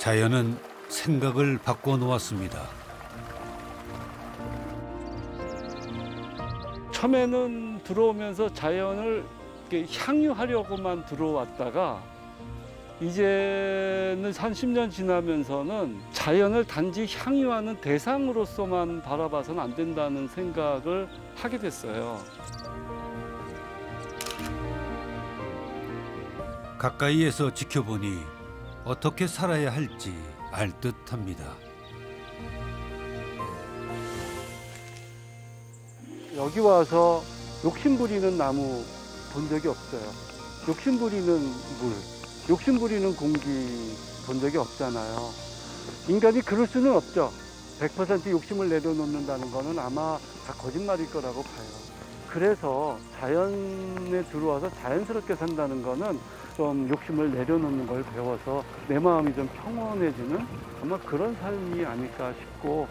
자연은 생각을 바꿔놓았습니다. 처음에는 들어오면서 자연을 이렇게 향유하려고만 들어왔다가 이제는 한 10년 지나면서는 자연을 단지 향유하는 대상으로서만 바라봐서는 안 된다는 생각을 하게 됐어요. 가까이에서 지켜보니 어떻게 살아야 할지 알 듯합니다. 여기 와서 욕심 부리는 나무 본 적이 없어요. 욕심 부리는 물, 욕심 부리는 공기 본 적이 없잖아요. 인간이 그럴 수는 없죠. 100% 욕심을 내려놓는다는 거는 아마 다 거짓말일 거라고 봐요. 그래서 자연에 들어와서 자연스럽게 산다는 거는 좀 욕심을 내려놓는 걸 배워서 내 마음이 좀 평온해지는 아마 그런 삶이 아닐까 싶고,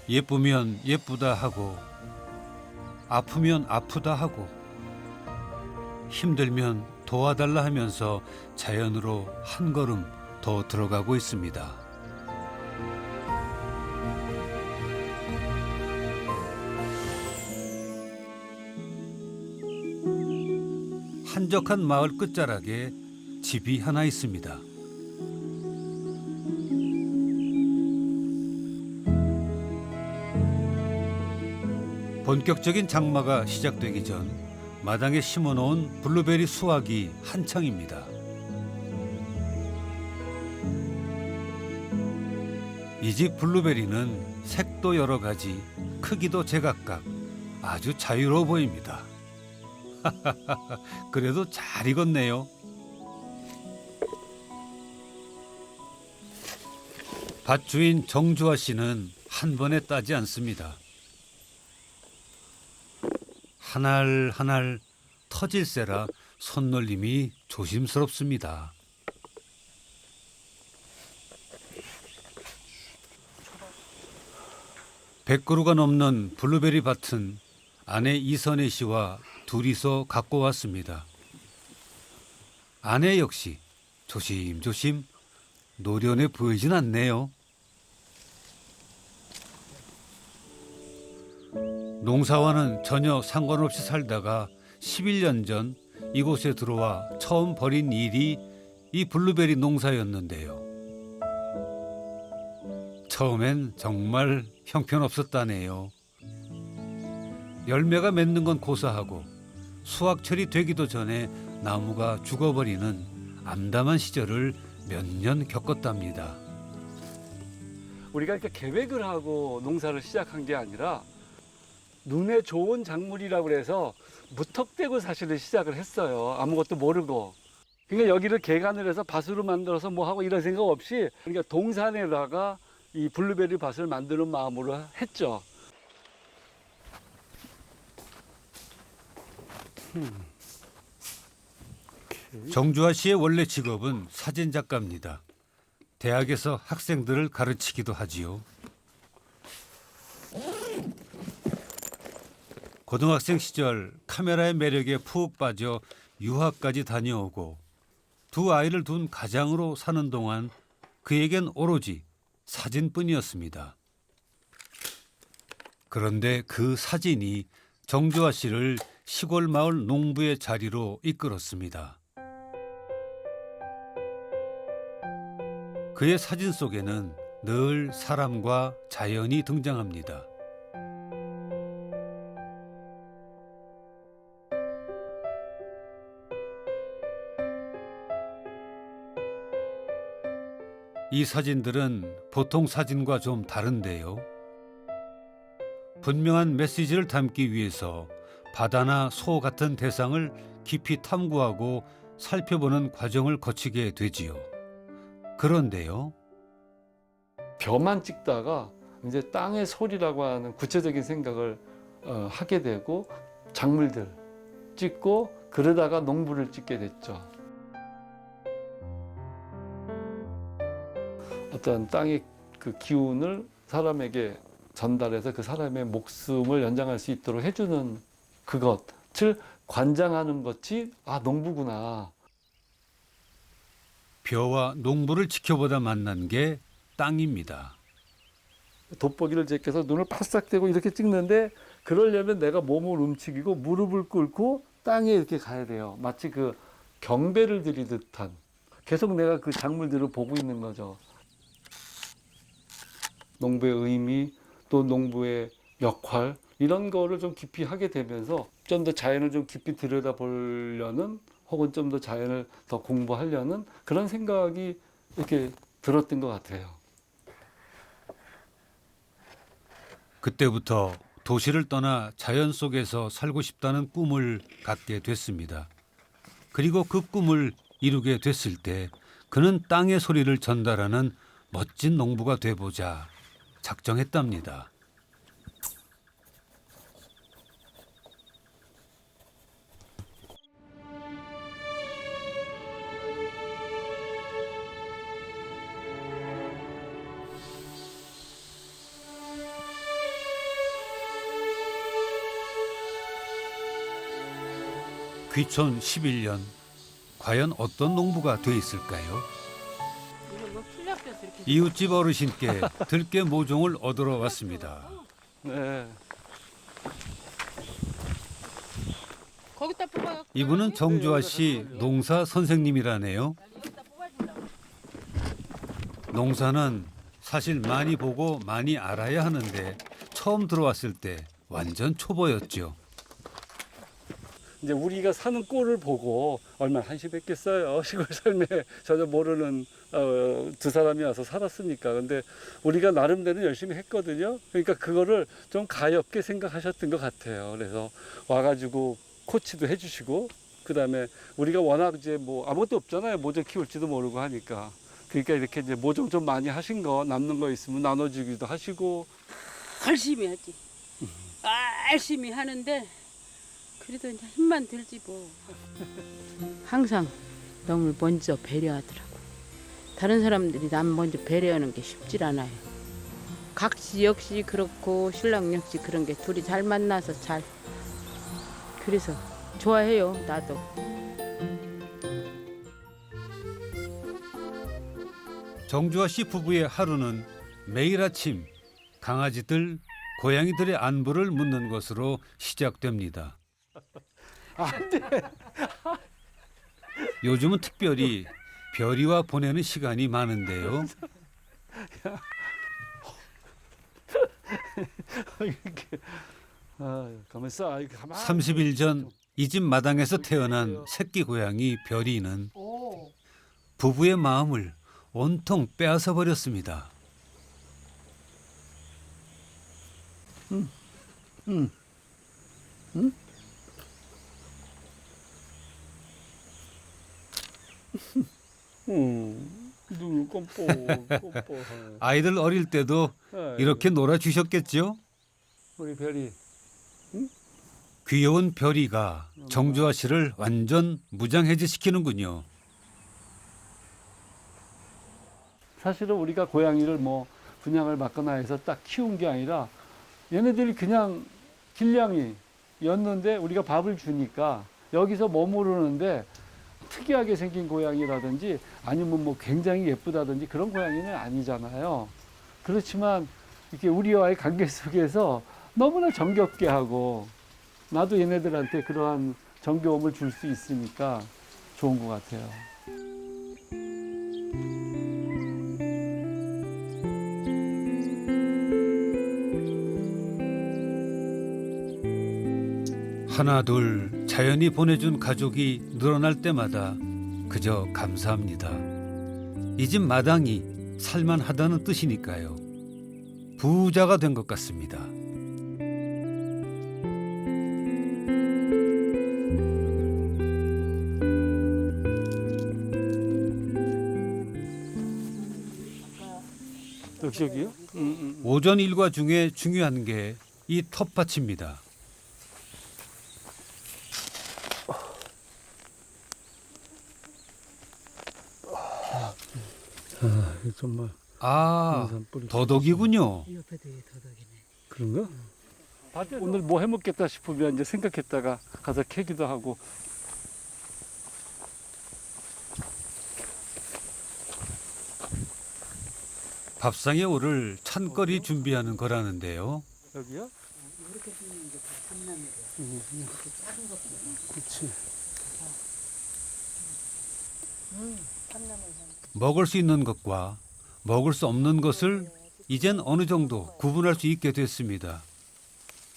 예쁘면 예쁘다 하고 아프면 아프다 하고 힘들면 도와달라 하면서 자연으로 한 걸음 더 들어가고 있습니다. 한적한 마을 끝자락에 집이 하나 있습니다. 본격적인 장마가 시작되기 전 마당에 심어놓은 블루베리 수확이 한창입니다. 이 집 블루베리는 색도 여러 가지, 크기도 제각각 아주 자유로워 보입니다. 그래도 잘 익었네요. 밭주인 정주아 씨는 한 번에 따지 않습니다. 한 알 한 알 터질세라 손놀림이 조심스럽습니다. (100그루가) 넘는 블루베리 밭은 아내 이선혜 씨와 둘이서 갖고 왔습니다. 아내 역시 조심조심 노련해 보이진 않네요. 농사와는 전혀 상관없이 살다가 11년 전 이곳에 들어와 처음 벌인 일이 이 블루베리 농사였는데요. 처음엔 정말 형편없었다네요. 열매가 맺는 건 고사하고 수확철이 되기도 전에 나무가 죽어버리는 암담한 시절을 몇 년 겪었답니다. 우리가 이렇게 계획을 하고 농사를 시작한 게 아니라 눈에 좋은 작물이라고 해서 무턱대고 사실은 시작을 했어요. 아무것도 모르고. 그러니까 여기를 개간을 해서 밭으로 만들어서 뭐 하고 이런 생각 없이 그러니까 동산에다가 이 블루베리 밭을 만드는 마음으로 했죠. 정주아 씨의 원래 직업은 사진작가입니다. 대학에서 학생들을 가르치기도 하지요. 고등학생 시절 카메라의 매력에 푹 빠져 유학까지 다녀오고 두 아이를 둔 가장으로 사는 동안 그에겐 오로지 사진뿐이었습니다. 그런데 그 사진이 정주아 씨를 시골 마을 농부의 자리로 이끌었습니다. 그의 사진 속에는 늘 사람과 자연이 등장합니다. 이 사진들은 보통 사진과 좀 다른데요. 분명한 메시지를 담기 위해서 바다나 소 같은 대상을 깊이 탐구하고 살펴보는 과정을 거치게 되지요. 그런데요. 벼만 찍다가 이제 땅의 소리라고 하는 구체적인 생각을 하게 되고 작물들 찍고 그러다가 농부를 찍게 됐죠. 어떤 땅의 그 기운을 사람에게 전달해서 그 사람의 목숨을 연장할 수 있도록 해주는 그것을 관장하는 것이 농부구나. 벼와 농부를 지켜보다 만난 게 땅입니다. 돋보기를 제껴서 눈을 바싹 떼고 이렇게 찍는데 그러려면 내가 몸을 움직이고 무릎을 꿇고 땅에 이렇게 가야 돼요. 마치 그 경배를 드리듯한. 계속 내가 그 작물들을 보고 있는 거죠. 농부의 의미, 또 농부의 역할 이런 거를 좀 깊이 하게 되면서 좀 더 자연을 좀 깊이 들여다보려는 혹은 좀 더 자연을 더 공부하려는 그런 생각이 이렇게 들었던 것 같아요. 그때부터 도시를 떠나 자연 속에서 살고 싶다는 꿈을 갖게 됐습니다. 그리고 그 꿈을 이루게 됐을 때 그는 땅의 소리를 전달하는 멋진 농부가 돼보자 작정했답니다. 귀촌 11년, 과연 어떤 농부가 돼 있을까요? 이웃집 어르신께 들깨 모종을 얻으러 왔습니다. 네. 거기다 뽑아요. 이분은 정주아 씨 농사 선생님이라네요. 농사는 사실 많이 보고 많이 알아야 하는데 처음 들어왔을 때 완전 초보였죠. 이제 우리가 사는 꼴을 보고 얼마나 한심했겠어요. 시골 삶에 전혀 모르는 두 사람이 와서 살았으니까. 근데 우리가 나름대로 열심히 했거든요. 그러니까 그거를 좀 가엽게 생각하셨던 것 같아요. 그래서 와가지고 코치도 해주시고, 그 다음에 우리가 워낙 이제 뭐 아무것도 없잖아요. 모종 키울지도 모르고 하니까. 그러니까 이렇게 이제 모종 좀 많이 하신 거 남는 거 있으면 나눠주기도 하시고. 열심히 하지. 열심히 하는데 그래도 이제 힘만 들지 뭐. 항상 너무 먼저 배려하더라고. 다른 사람들이 남 먼저 배려하는 게 쉽질 않아요. 각시 역시 그렇고 신랑 역시 그런 게 둘이 잘 만나서 잘. 그래서 좋아해요, 나도. 정주아 씨 부부의 하루는 매일 아침 강아지들, 고양이들의 안부를 묻는 것으로 시작됩니다. 요즘은 특별히 별이와 보내는 시간이 많은데요. 이렇게 가만 있어. 가만. 30일 전 이 집 마당에서 태어난 새끼 고양이 별이는 부부의 마음을 온통 빼앗아 버렸습니다. 눈 꼼뽀. 아이들 어릴 때도 이렇게 놀아주셨겠죠? 우리 별이. 귀여운 별이가 정주아 씨를 완전 무장해제시키는군요. 사실은 우리가 고양이를 뭐 분양을 받거나 해서 딱 키운 게 아니라 얘네들이 그냥 길냥이였는데 우리가 밥을 주니까 여기서 머무르는데 특이하게 생긴 고양이라든지 아니면 뭐 굉장히 예쁘다든지 그런 고양이는 아니잖아요. 그렇지만 이렇게 우리와의 관계 속에서 너무나 정겹게 하고 나도 얘네들한테 그러한 정겨움을 줄 수 있으니까 좋은 것 같아요. 하나 둘 자연이 보내준 가족이 늘어날 때마다 그저 감사합니다. 이 집 마당이 살만하다는 뜻이니까요. 부자가 된 것 같습니다. 여기요? 오전 일과 중에 중요한 게 이 텃밭입니다. 정말 아, 더덕이군요. 옆에도 더덕이네. 그런가? 오늘 뭐 해먹겠다 싶으면 이제 생각했다가 가서 캐기도 하고. 밥상에 오를 찬거리 준비하는 거라는데요. 여기요? 이렇게 주는 게 다 참나무래요. 이렇게 작은 것도 그렇지. 참나무. 먹을 수 있는 것과 먹을 수 없는 것을 이젠 어느 정도 구분할 수 있게 됐습니다.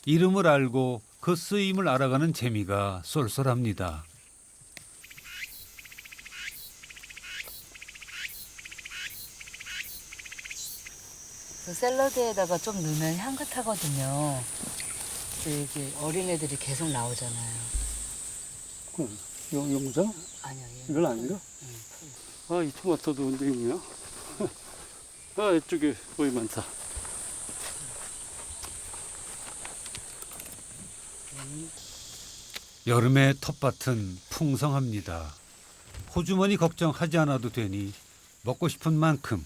이름을 알고 그 쓰임을 알아가는 재미가 쏠쏠합니다. 그 샐러드에다가 좀 넣으면 향긋하거든요. 근데 이게 어린애들이 계속 나오잖아요. 용장? 아니요. 얘는 이건 아닌가? 아, 이 토마토도 언제 있냐? 아, 이쪽에 거의 많다. 여름의 텃밭은 풍성합니다. 호주머니 걱정하지 않아도 되니 먹고 싶은 만큼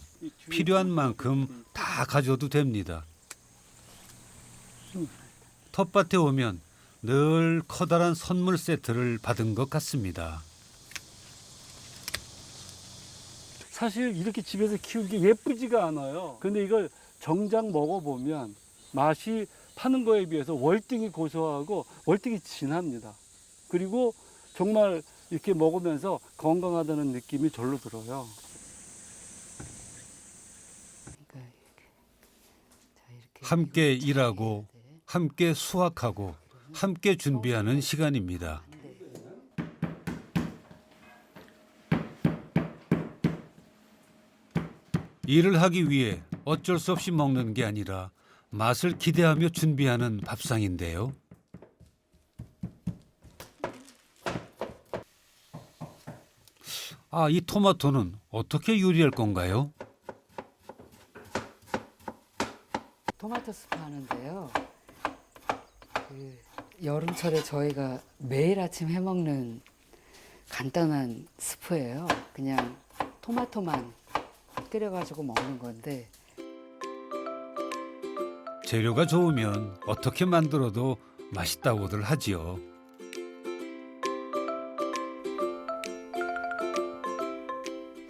필요한 만큼 다 가져도 됩니다. 텃밭에 오면 늘 커다란 선물 세트를 받은 것 같습니다. 사실 이렇게 집에서 키우기 예쁘지가 않아요. 근데 이걸 정작 먹어보면 맛이 파는 거에 비해서 월등히 고소하고 월등히 진합니다. 그리고 정말 이렇게 먹으면서 건강하다는 느낌이 절로 들어요. 그러니까 이렇게 함께 일하고 함께 수확하고 함께 준비하는 시간입니다. 일을 하기 위해 어쩔 수 없이 먹는 게 아니라 맛을 기대하며 준비하는 밥상인데요. 아, 이 토마토는 어떻게 요리할 건가요? 토마토 스프 하는데요. 그 여름철에 저희가 매일 아침 해먹는 간단한 스프예요. 그냥 토마토만 끓여가지고 먹는 건데 재료가 좋으면 어떻게 만들어도 맛있다고들 하지요.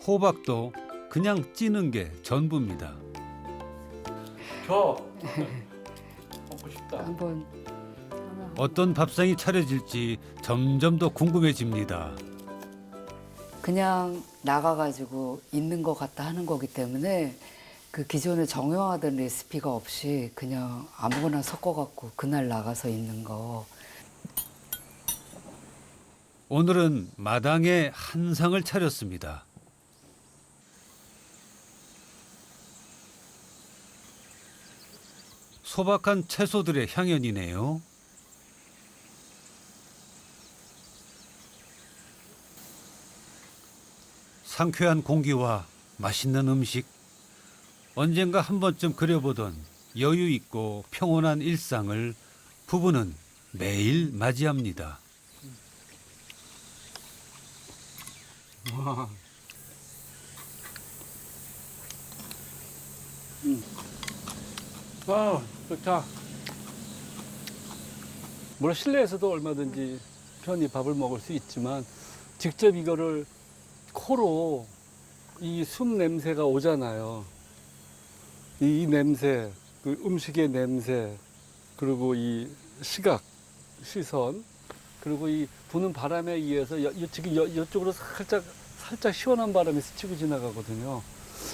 호박도 그냥 찌는 게 전부입니다. 저 먹고 싶다. 한번 어떤 밥상이 차려질지 점점 더 궁금해집니다. 그냥 나가가지고 있는 것 같다 하는 거기 때문에 그 기존에 정형화된 레시피가 없이 그냥 아무거나 섞어갖고 그날 나가서 있는 거. 오늘은 마당에 한 상을 차렸습니다. 소박한 채소들의 향연이네요. 상쾌한 공기와 맛있는 음식, 언젠가 한 번쯤 그려보던 여유 있고 평온한 일상을 부부는 매일 맞이합니다. 아, 좋다. 물론 실내에서도 얼마든지 편히 밥을 먹을 수 있지만 직접 이거를 코로 이 숨 냄새가 오잖아요. 이 냄새, 그 음식의 냄새, 그리고 이 시각, 시선, 그리고 이 부는 바람에 의해서 지금 이쪽으로 살짝 시원한 바람이 스치고 지나가거든요.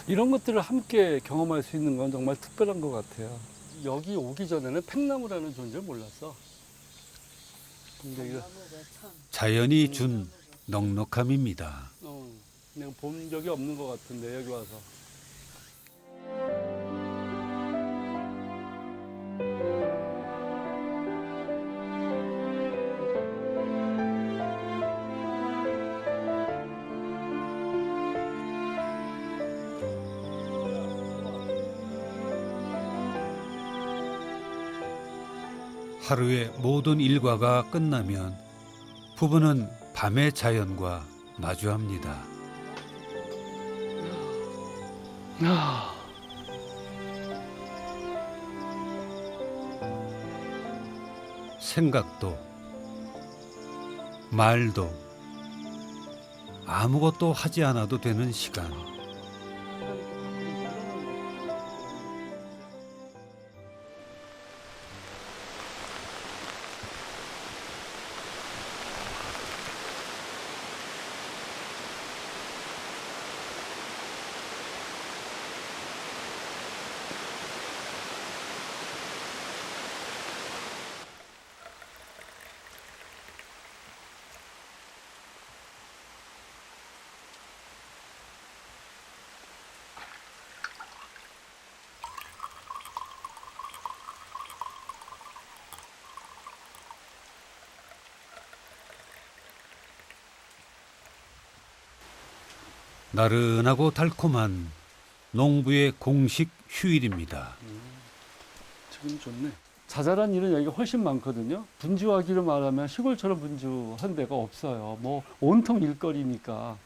이런 것들을 함께 경험할 수 있는 건 정말 특별한 것 같아요. 여기 오기 전에는 팽나무라는 존재를 몰랐어. 근데 이거 자연이 준 넉넉함입니다. 내가 본 적이 없는 것 같은데 여기 와서. 하루의 모든 일과가 끝나면 부부는 밤의 자연과 마주합니다. 생각도 말도 아무것도 하지 않아도 되는 시간. 나른하고 달콤한 농부의 공식 휴일입니다. 지금 좋네. 자잘한 일은 여기가 훨씬 많거든요. 분주하기를 말하면 시골처럼 분주한 데가 없어요. 뭐 온통 일거리니까.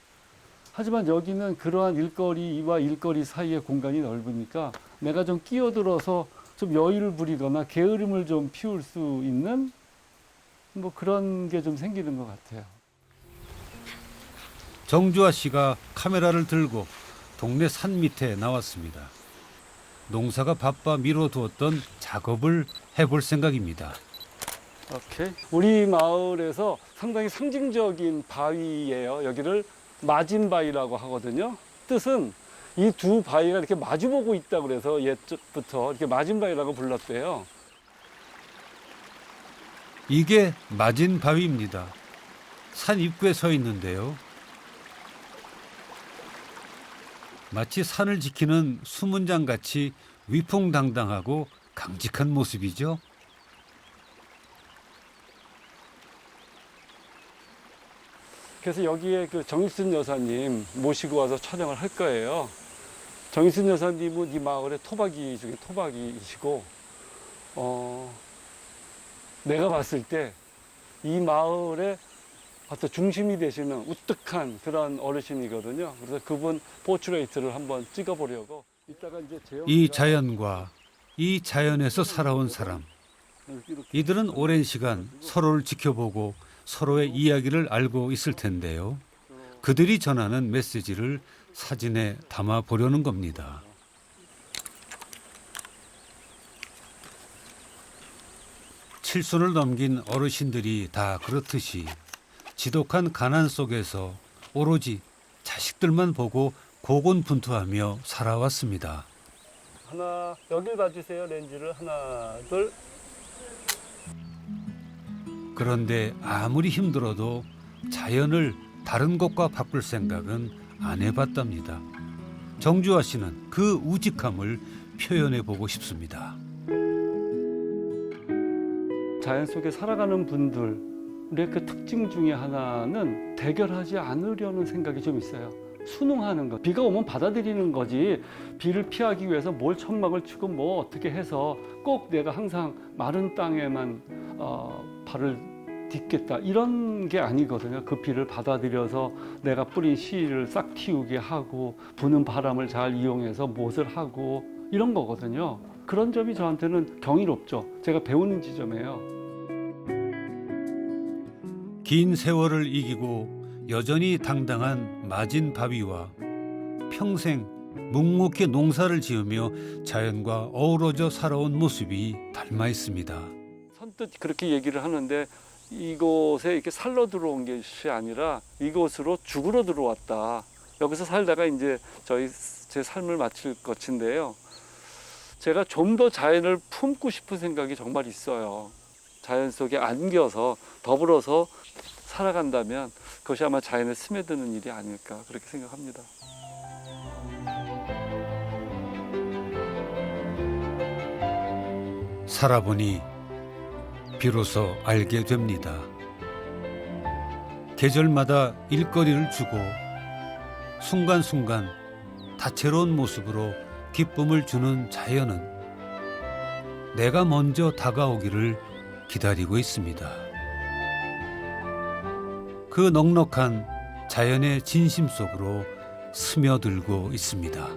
하지만 여기는 그러한 일거리와 일거리 사이의 공간이 넓으니까 내가 좀 끼어들어서 좀 여유를 부리거나 게으름을 좀 피울 수 있는 뭐 그런 게 좀 생기는 것 같아요. 정주아 씨가 카메라를 들고 동네 산 밑에 나왔습니다. 농사가 바빠 미뤄두었던 작업을 해볼 생각입니다. 오케이. 우리 마을에서 상당히 상징적인 바위예요. 여기를 마진바위라고 하거든요. 뜻은 이 두 바위가 이렇게 마주보고 있다고 그래서 옛부터 이렇게 마진바위라고 불렀대요. 이게 마진 바위입니다. 산 입구에 서 있는데요. 마치 산을 지키는 수문장같이 위풍당당하고 강직한 모습이죠. 그래서 여기에 그 정일순 여사님 모시고 와서 촬영을 할 거예요. 정일순 여사님은 이 마을의 토박이 중에 토박이시고, 내가 봤을 때 이 마을의 어떤 중심이 되시는 우뚝한 그런 어르신이거든요. 그래서 그분 포트레이트를 한번 찍어보려고. 이따가 이제 이 자연과 이 자연에서 살아온 사람. 이들은 오랜 시간 서로를 지켜보고 서로의 이야기를 알고 있을 텐데요. 그들이 전하는 메시지를 사진에 담아 보려는 겁니다. 칠순을 넘긴 어르신들이 다 그렇듯이 지독한 가난 속에서 오로지 자식들만 보고 고군분투하며 살아왔습니다. 하나, 여길 봐주세요. 렌즈를 하나, 둘. 그런데 아무리 힘들어도 자연을 다른 곳과 바꿀 생각은 안 해봤답니다. 정주아 씨는 그 우직함을 표현해 보고 싶습니다. 자연 속에 살아가는 분들의 그 특징 중에 하나는 대결하지 않으려는 생각이 좀 있어요. 순응하는 것. 비가 오면 받아들이는 거지. 비를 피하기 위해서 뭘 천막을 치고 뭐 어떻게 해서 꼭 내가 항상 마른 땅에만 발을 딛겠다 이런 게 아니거든요. 그 비를 받아들여서 내가 뿌린 씨를 싹 틔우게 하고 부는 바람을 잘 이용해서 못을 하고 이런 거거든요. 그런 점이 저한테는 경이롭죠. 제가 배우는 지점이에요. 긴 세월을 이기고 여전히 당당한 마진 바위와 평생 묵묵히 농사를 지으며 자연과 어우러져 살아온 모습이 닮아 있습니다. 선뜻 그렇게 얘기를 하는데 이곳에 이렇게 살러 들어온 것이 아니라 이곳으로 죽으러 들어왔다. 여기서 살다가 이제 제 삶을 마칠 것인데요. 제가 좀 더 자연을 품고 싶은 생각이 정말 있어요. 자연 속에 안겨서 더불어서 살아간다면 그것이 아마 자연에 스며드는 일이 아닐까 그렇게 생각합니다. 살아보니 비로소 알게 됩니다. 계절마다 일거리를 주고 순간순간 다채로운 모습으로 기쁨을 주는 자연은 내가 먼저 다가오기를 기다리고 있습니다. 그 넉넉한 자연의 진심 속으로 스며들고 있습니다.